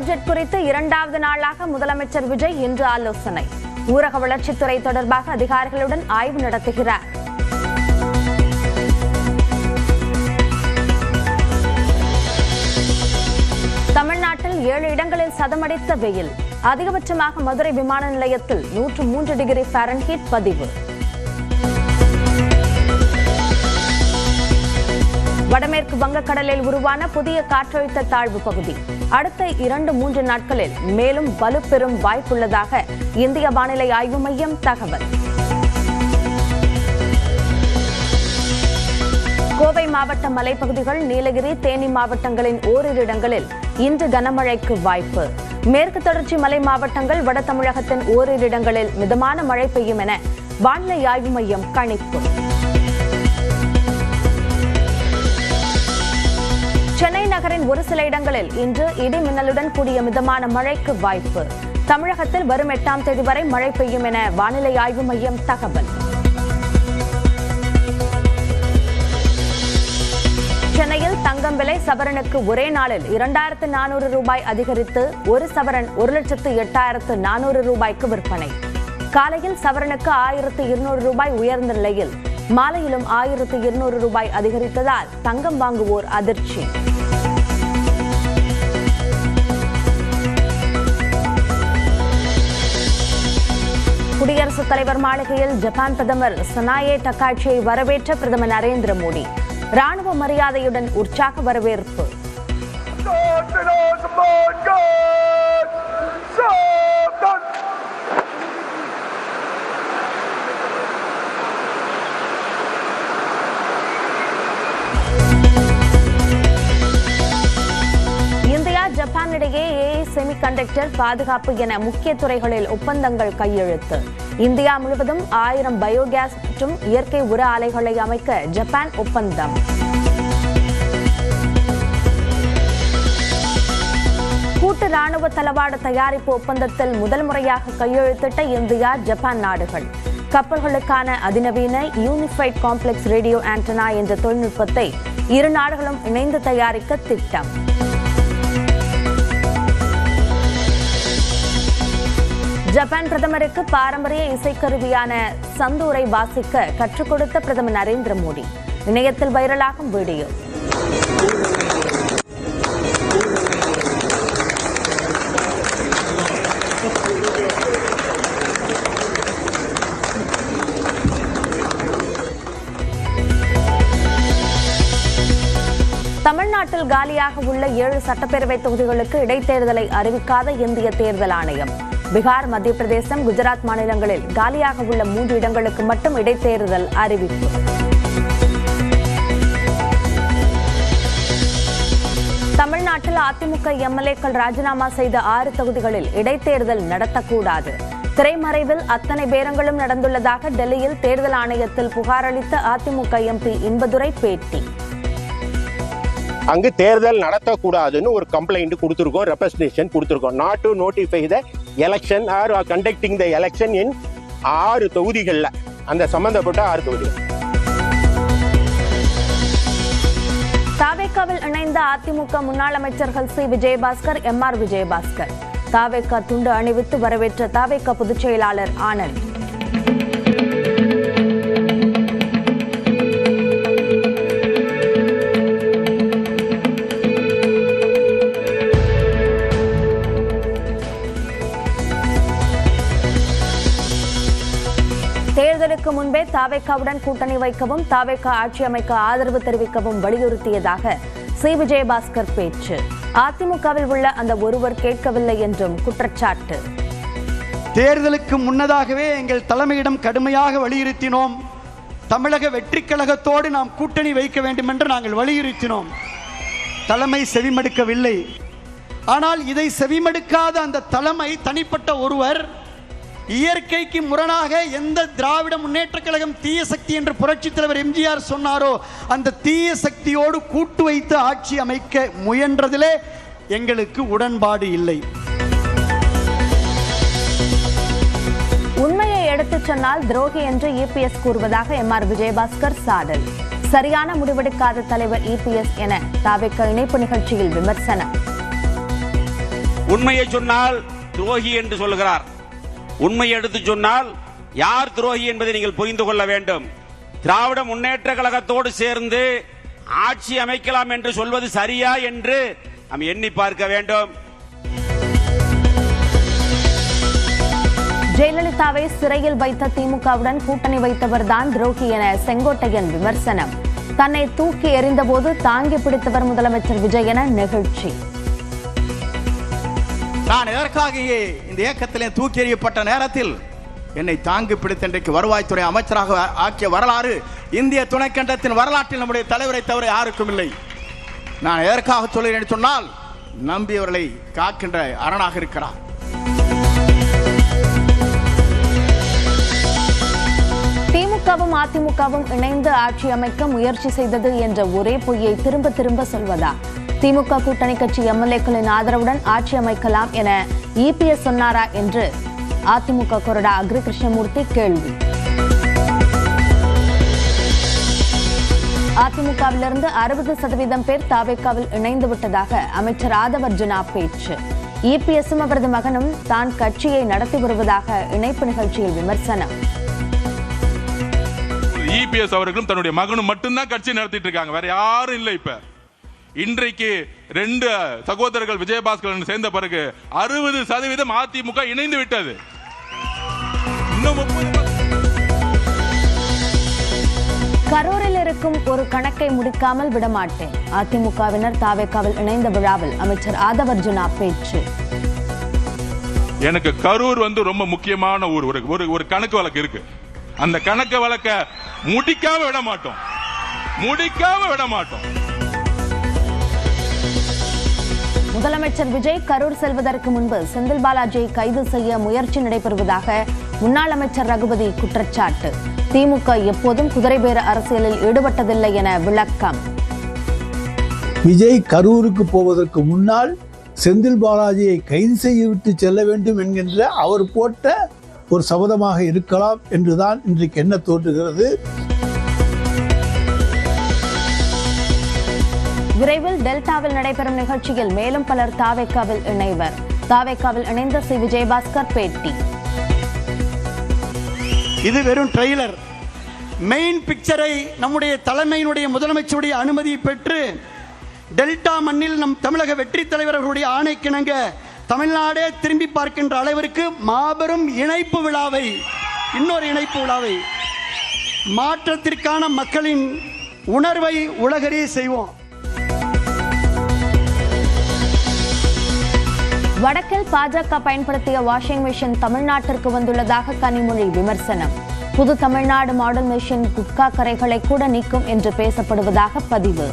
Budget குறித்து இரண்டாவது நாளாக முதலமைச்சர் விஜய் இன்று ஆலோசனை. ஊரக வளர்ச்சித்துறை தொடர்பாக அதிகாரிகளுடன் ஆய்வு நடத்துகிறார். தமிழ்நாட்டில் 7 இடங்களில் சதமடித்த வெயில். அதிகபட்சமாக மதுரை விமான நிலையத்தில் 103 டிகிரி ஃபாரன்ஹீட் பதிவு. வடமேற்கு வங்கக்கடலில் உருவான புதிய காற்றழுத்த தாழ்வு பகுதி அடுத்த 2-3 நாட்களில் மேலும் வலுப்பெறும் வாய்ப்புள்ளதாக இந்திய வானிலை ஆய்வு மையம் தகவல். கோவை மாவட்ட மலைப்பகுதிகள், நீலகிரி, தேனி மாவட்டங்களின் ஓரிரு இடங்களில் இன்று கனமழைக்கு வாய்ப்பு. மேற்கு தொடர்ச்சி மலை மாவட்டங்கள், வட தமிழகத்தின் ஓரிரு இடங்களில் மிதமான மழை பெய்யும் என வானிலை ஆய்வு மையம் கணிப்பு. சென்னை நகரின் ஒரு சில இடங்களில் இன்று இடி மின்னலுடன் கூடிய மிதமான மழைக்கு வாய்ப்பு. தமிழகத்தில் வரும் 8ஆம் தேதி வரை மழை பெய்யும் என வானிலை ஆய்வு மையம் தகவல். சென்னையில் தங்கம் விலை சவரனுக்கு ஒரே நாளில் 2400 ரூபாய் அதிகரித்து ஒரு சவரன் 1,08,400 ரூபாய்க்கு விற்பனை. காலையில் சவரனுக்கு 1200 ரூபாய் உயர்ந்த நிலையில் மாலையிலும் 1200 ரூபாய் அதிகரித்ததால் தங்கம் வாங்குவோர் அதிர்ச்சி. குடியரசுத் தலைவர் மாளிகையில் ஜப்பான் பிரதமர் சனாயே டக்காச்சியை வரவேற்ற பிரதமர் நரேந்திர மோடி. ராணுவ மரியாதையுடன் உற்சாக வரவேற்பு. இந்தியா ஜப்பான் இடையே ஏஐ செமிகண்டக்டர், பாதுகாப்பு என முக்கிய துறைகளில் ஒப்பந்தங்கள் கையெழுத்து. இந்தியா முழுவதும் 1000 பயோகேஸ் மற்றும் இயற்கை உர ஆலைகளை அமைக்க ஜப்பான் ஒப்பந்தம். கூட்டு ராணுவ தளவாட தயாரிப்பு ஒப்பந்தத்தில் முதல் முறையாக கையெழுத்திட்ட இந்தியா, ஜப்பான் நாடுகள். கப்பல்களுக்கான அதிநவீன யூனிஃபைட் காம்ப்ளெக்ஸ் ரேடியோ ஆண்டனா என்ற தொழில்நுட்பத்தை இரு நாடுகளும் இணைந்து தயாரிக்க திட்டம். ஜப்பான் பிரதமருக்கு பாரம்பரிய இசைக்கருவியான சந்தூரை வாசிக்க கற்றுக் கொடுத்த பிரதமர் நரேந்திர மோடி. இணையத்தில் வைரலாகும் வீடியோ. தமிழ்நாட்டில் காலியாக உள்ள 7 சட்டப்பேரவை தொகுதிகளுக்கு இடைத்தேர்தலை அறிவிக்காத இந்திய தேர்தல் ஆணையம். பீகார், மத்திய பிரதேசம், குஜராத் மாநிலங்களில் காலியாக உள்ள 3 இடங்களுக்கு மட்டும் இடைத்தேர்தல் அறிவிப்பு. தமிழ்நாட்டில் அதிமுக எம்எல்ஏக்கள் ராஜினாமா செய்த 6 தொகுதிகளில் இடைத்தேர்தல் நடத்தக்கூடாது. திரைமறைவில் அத்தனை பேரங்களும் நடந்துள்ளதாக டெல்லியில் தேர்தல் ஆணையத்தில் புகார் அளித்த அதிமுக எம்பி இன்பதுரை பேட்டி. அங்கு தேர்தல் நடத்தக்கூடாதுன்னு ஒரு கம்ப்ளைண்ட் கொடுத்திருக்கோம், ரெப்ரசன்டேஷன் கொடுத்திருக்கோம். Not to notify the election R conducting the election இன் 6 தொகுதிகளில், அந்த சம்பந்தப்பட்ட 6 தொகுதிகள். தாவேகாவில் இணைந்த அதிமுக முன்னாள் அமைச்சர்கள் சி. விஜயபாஸ்கர், எம்.ஆர். விஜயபாஸ்கர். தாவேகா துண்டு அணிவித்து வரவேற்ற தாவேகா பொதுச் செயலாளர் ஆனந்த். தேர்தலுக்கு முன்பே தாவேகாவுடன் கூட்டணி வைக்கவும், தாவேகா ஆட்சி அமைக்க ஆதரவு தெரிவிக்கவும் வலியுறுத்தியதாக சி. விஜயபாஸ்கர் பேச்சு. அதிமுகவில் உள்ள அந்த ஒருவர் கேட்கவில்லை என்றும் குற்றச்சாட்டு. தேர்தலுக்கு முன்னதாகவே எங்கள் தலைமையிடம் கடுமையாக வலியுறுத்தினோம். தமிழக வெற்றி கழகத்தோடு நாம் கூட்டணி வைக்க வேண்டும் என்று நாங்கள் வலியுறுத்தினோம். தலைமை செவிமடுக்கவில்லை. ஆனால் இதை செவிமடுக்காத அந்த தலைமை, தனிப்பட்ட ஒருவர், இயற்கைக்கு முரணாக எந்த திராவிட முன்னேற்ற கழகம் தீய சக்தி என்று புரட்சித் தலைவர் எம்ஜிஆர் சொன்னாரோ அந்த தீய சக்தியோடு கூட்டு வைத்து ஆட்சி அமைக்க முயன்றதிலே எங்களுக்கு உடன்பாடு இல்லை. உண்மையை எடுத்துச் சொன்னால் துரோகி என்று இபிஎஸ் கூறுவதாக எம்.ஆர். விஜயபாஸ்கர் சாடல். சரியான முடிவெடுக்காத தலைவர் இபிஎஸ் என தாவேகா இணைப்பு நிகழ்ச்சியில் விமர்சனம். உண்மையை சொன்னால் துரோகி என்று சொல்லுகிறார். உண்மையை எடுத்து சொன்னால் யார் துரோகி என்பதை நீங்கள் புரிந்து கொள்ள வேண்டும். திராவிட முன்னேற்ற கழகத்தோடு சேர்ந்து ஆட்சி அமைக்கலாம் என்று சொல்வது சரியா என்று நாம் எண்ணி பார்க்க வேண்டும். ஜெயலலிதாவை சிறையில் வைத்த திமுகவுடன் கூட்டணி வைத்தவர்தான் துரோகி என செங்கோட்டையன் விமர்சனம். தன்னை தூக்கி எறிந்தபோது தாங்கி பிடித்தவர் முதலமைச்சர் விஜய் என நெகிழ்ச்சி. நான் எதற்காக இந்த இயக்கத்திலே தூக்கி எறியப்பட்ட நேரத்தில் என்னை தாங்கி பிடித்த இன்றைக்கு வருவாய்த்துறை அமைச்சராக ஆக்கிய வரலாறு இந்திய துணைக்கண்டத்தின் வரலாற்றில் நம்முடைய தலைவரை தவிர யாருக்கும் இல்லை. நான் எதற்காக சொல்கிறேன் சொன்னால் நம்பியவர்களை காக்கின்ற அரணாக இருக்கிறார். திமுகவும் அதிமுகவும் இணைந்து ஆட்சி அமைக்க முயற்சி செய்தது என்ற ஒரே பொய்யை திரும்ப திரும்ப சொல்வதா? திமுக கூட்டணி கட்சி எம்எல்ஏக்களின் ஆதரவுடன் ஆட்சி அமைக்கலாம் என இபிஎஸ் சொன்னாரா என்று அதிமுக கொறடா அக்ரி கிருஷ்ணமூர்த்தி கேள்வி. அதிமுகவிலிருந்து 60% பேர் தாவேக்காவில் இணைந்து விட்டதாக அமைச்சர் ஆதவர்ஜுனா பேச்சு. இபிஎஸும் அவரது மகனும் தான் கட்சியை நடத்தி வருவதாக இணைப்பு நிகழ்ச்சியில் விமர்சனம். இபிஎஸ் அவர்களும் தன்னுடைய மகனும் மட்டும்தான் கட்சி நடத்திட்டு இருக்காங்க, வேற யாரும் இல்லை. இப்ப இன்றைக்கு 2 சகோதரர்கள் விஜயபாஸ்கரன் சேர்ந்த பிறகு 60% அதிமுக இணைந்து விட்டது. இன்னும் 30 கரூரில் இருக்கும் ஒரு கணக்கை முடிக்காமல் விடமாட்டேன். அதிமுகவினர் தாவேக்காவில் இணைந்த விழாவில் அமைச்சர் ஆதவர்ஜுனா பேச்சு. எனக்கு கரூர் ரொம்ப முக்கியமான ஊர். ஒரு கணக்கு வழக்கு இருக்கு. அந்த கணக்கு வழக்க முடிக்காம விட மாட்டோம். முதலமைச்சர் விஜய் கரூர் செல்வதற்கு முன்பு செந்தில் பாலாஜியை கைது செய்ய முயற்சி நடைபெறுவதாக முன்னாள் அமைச்சர் ரகுபதி குற்றச்சாட்டு. திமுக எப்போதும் குதிரைபேர அரசியலில் ஈடுபட்டதில்லை என விளக்கம். விஜய் கரூருக்கு போவதற்கு முன்னால் செந்தில் பாலாஜியை கைது செய்துவிட்டு செல்ல வேண்டும் என்கின்ற அவர் போட்ட ஒரு சபதமாக இருக்கலாம் என்றுதான் இன்றைக்கு என்ன தோன்றுகிறது. விரைவில் டெல்டாவில் நடைபெறும் நிகழ்ச்சியில் மேலும் பலர் தாவேக்காவில் இணைவர். தாவேக்காவில் இணைந்த சி விஜயபாஸ்கர் பேட்டி. இது வெறும் ட்ரெய்லர். மெயின் பிக்சரை நம்முடைய தலைமையினுடைய முதலமைச்சருடைய அனுமதியை பெற்று டெல்டா மண்ணில் நம் தமிழக வெற்றி தலைவர்களுடைய ஆணைக்கிணங்க தமிழ்நாடே திரும்பி பார்க்கின்ற அளவிற்கு மாபெரும் இணைப்பு விழாவை, இன்னொரு இணைப்பு விழாவை, மாற்றத்திற்கான மக்களின் உணர்வை உலகறிய செய்வோம். வடக்கில் பாஜக பயன்படுத்திய வாஷிங் மெஷின் தமிழ்நாட்டிற்கு வந்துள்ளதாக கனிமொழி விமர்சனம். புது தமிழ்நாடு மாடல் மெஷின் குட்கா கரைகளை கூட நீக்கும் என்று பேசப்படுவதாக பதிவு.